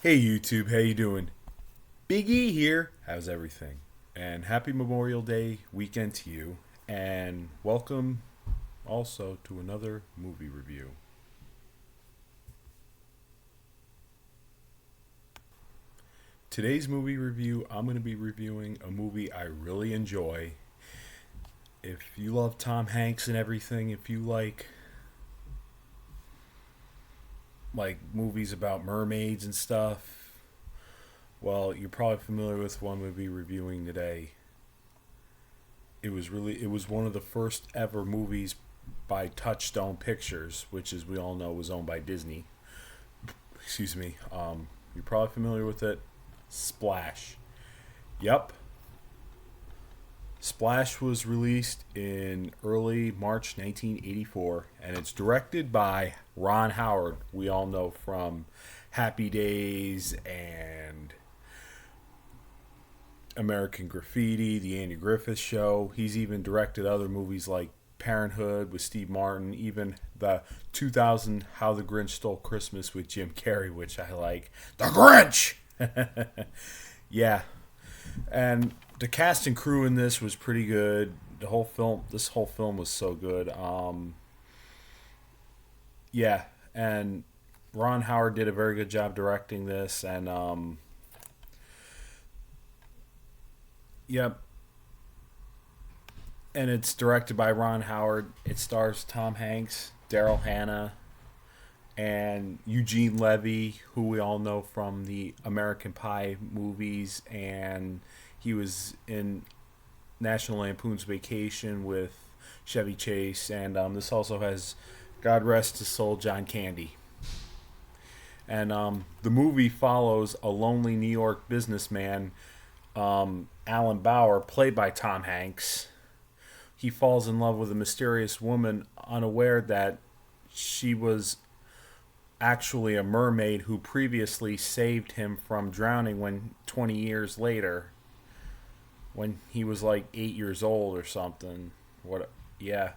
Hey YouTube, how you doing? Big E here. How's everything? And happy Memorial Day weekend to you. And welcome also to another movie review. Today's movie review, I'm going to be reviewing a movie I really enjoy. If you love Tom Hanks and everything, if you like movies about mermaids and stuff, well, you're probably familiar with one we'll be reviewing today. It was one of the first ever movies by Touchstone Pictures, which, as we all know, was owned by Disney. Excuse me. You're probably familiar with it. Splash. Yep. Splash was released in early March 1984, and it's directed by Ron Howard. We all know from Happy Days and American Graffiti, The Andy Griffith Show. He's even directed other movies like Parenthood with Steve Martin, even the 2000 How the Grinch Stole Christmas with Jim Carrey, which I like. The Grinch! Yeah. And the cast and crew in this was pretty good. This whole film was so good. Yeah. And Ron Howard did a very good job directing this. And, yep. And it's directed by Ron Howard. It stars Tom Hanks, Daryl Hannah, and Eugene Levy, who we all know from the American Pie movies, and he was in National Lampoon's Vacation with Chevy Chase, and this also has, God rest his soul, John Candy. And the movie follows a lonely New York businessman, Alan Bauer, played by Tom Hanks. He falls in love with a mysterious woman, unaware that she was actually a mermaid who previously saved him from drowning when 20 years later, when he was like 8 years old or something. What? Yeah,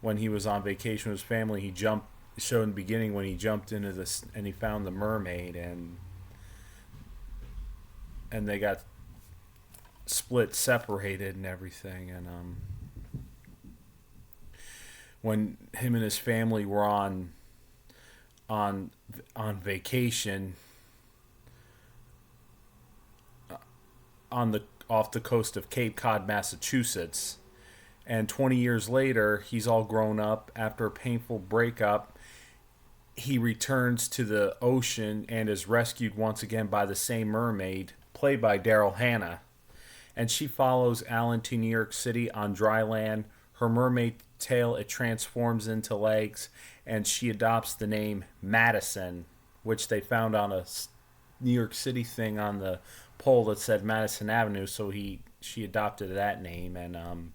when he was on vacation with his family, he jumped. Showed in the beginning when he jumped into this and he found the mermaid, and they got separated and everything. And when him and his family were on vacation on the off the coast of Cape Cod, Massachusetts, and 20 years later, he's all grown up after a painful breakup. He returns to the ocean and is rescued once again by the same mermaid, played by Daryl Hannah. And she follows Alan to New York City on dry land. Her mermaid tail, it transforms into legs, and she adopts the name Madison, which they found on a New York City thing on the pole that said Madison Avenue. So she adopted that name, and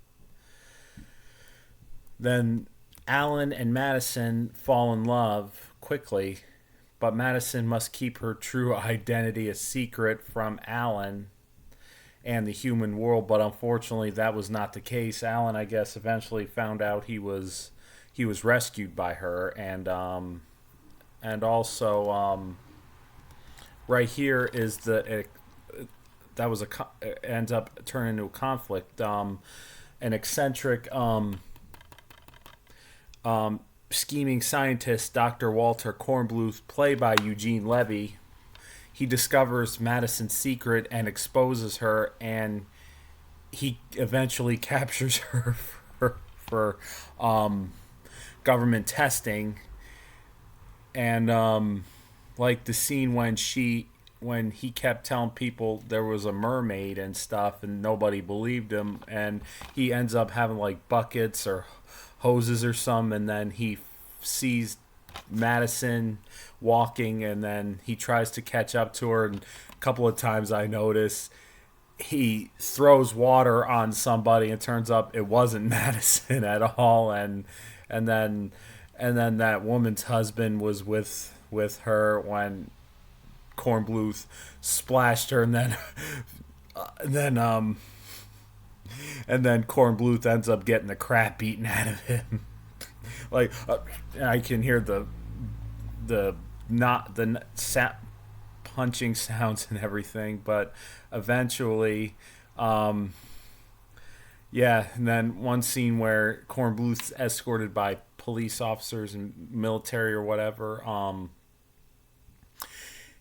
then Alan and Madison fall in love quickly, but Madison must keep her true identity a secret from Alan and the human world. But unfortunately, that was not the case. Alan, I guess, eventually found out he was rescued by her, and also right here is that was ends up turning into a conflict. An eccentric scheming scientist, Dr. Walter Kornbluth, played by Eugene Levy, he discovers Madison's secret and exposes her, and he eventually captures her for government testing. And like the scene when he kept telling people there was a mermaid and stuff, and nobody believed him, and he ends up having like buckets or hoses or some, and then he sees Madison walking, and then he tries to catch up to her, and a couple of times I notice he throws water on somebody, and turns up it wasn't Madison at all, and then that woman's husband was with her when Kornbluth splashed her, and then Kornbluth ends up getting the crap beaten out of him. I can hear the punching sounds and everything, but eventually, um, yeah. And then one scene where Kornbluth's escorted by police officers and military or whatever.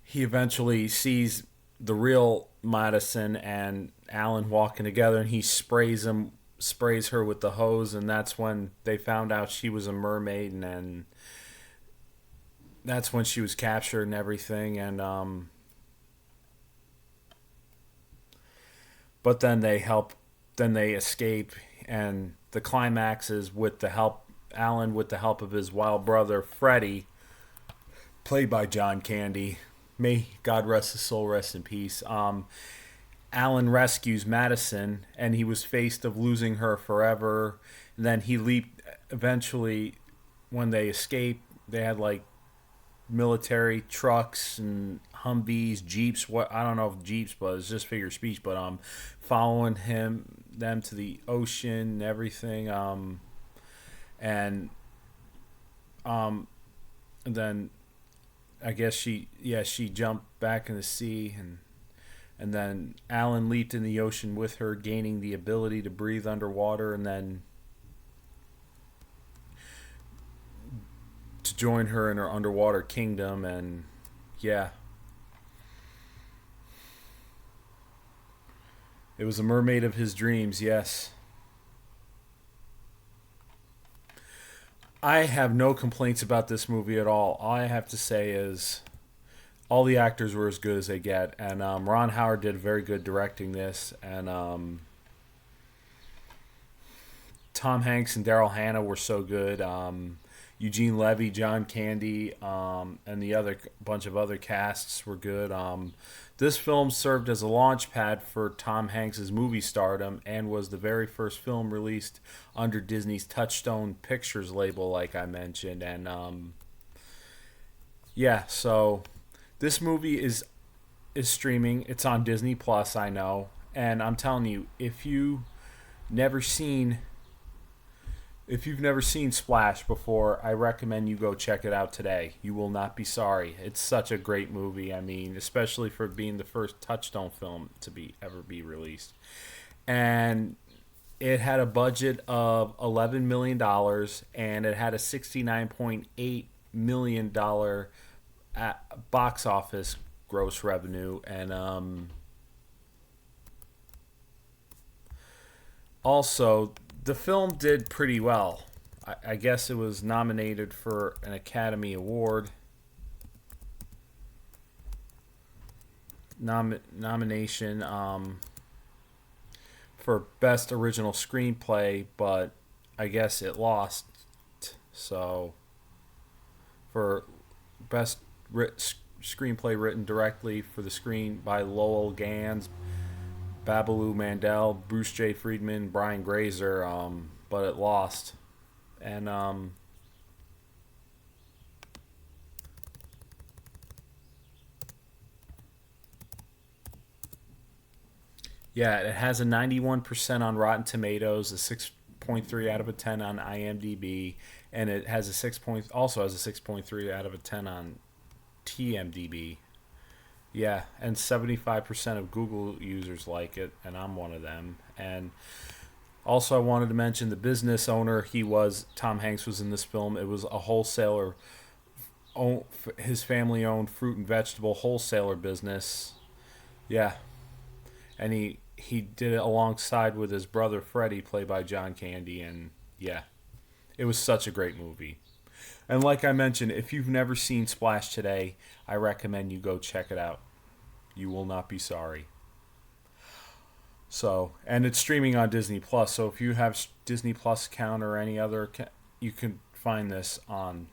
He eventually sees the real Madison and Alan walking together, and he sprays her with the hose, and that's when they found out she was a mermaid, and that's when she was captured and everything, and but then they escape, and the climax is with the help Alan with the help of his wild brother Freddie, played by John Candy. May God rest his soul, rest in peace. Alan rescues Madison, and he was faced of losing her forever. And then he leaped. Eventually, when they escaped, they had like military trucks and Humvees, Jeeps. What I don't know if Jeeps, but it's just figure of speech. But following them to the ocean and everything. And and then I guess she jumped back in the sea, and then Alan leaped in the ocean with her, gaining the ability to breathe underwater, and then to join her in her underwater kingdom. And yeah, it was a mermaid of his dreams. Yes, I have no complaints about this movie at all. All I have to say is all the actors were as good as they get, and Ron Howard did very good directing this, and Tom Hanks and Daryl Hannah were so good. Eugene Levy, John Candy, and the other bunch of other casts were good. This film served as a launch pad for Tom Hanks' movie stardom and was the very first film released under Disney's Touchstone Pictures label, like I mentioned. And yeah, so this movie is streaming. It's on Disney Plus, I know. And I'm telling you, never seen if you've never seen Splash before, I recommend you go check it out today. You will not be sorry. It's such a great movie. I mean, especially for being the first Touchstone film to ever be released. And it had a budget of $11 million, and it had a $69.8 million box office gross revenue. And also, the film did pretty well. I guess it was nominated for an Academy Award. Nomination for Best Original Screenplay, but I guess it lost. So, for Best Screenplay written directly for the screen by Lowell Ganz, Babaloo Mandel, Bruce Jay Friedman, Brian Grazer, but it lost. And yeah, it has a 91% on Rotten Tomatoes, a 6.3 out of a 10 on IMDb, and it has also has a 6.3 out of a 10 on TMDB. Yeah, and 75% of Google users like it, and I'm one of them. And also, I wanted to mention the business owner. Tom Hanks was in this film. It was a wholesaler. His family owned fruit and vegetable wholesaler business. Yeah, and he did it alongside with his brother Freddie, played by John Candy. And yeah, it was such a great movie. And like I mentioned, if you've never seen Splash today, I recommend you go check it out. You will not be sorry. So, and it's streaming on Disney Plus. So if you have Disney Plus account or any other, you can find this on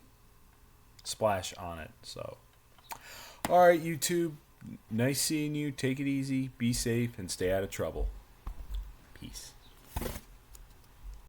Splash on it. So, all right, YouTube. Nice seeing you. Take it easy. Be safe and stay out of trouble. Peace.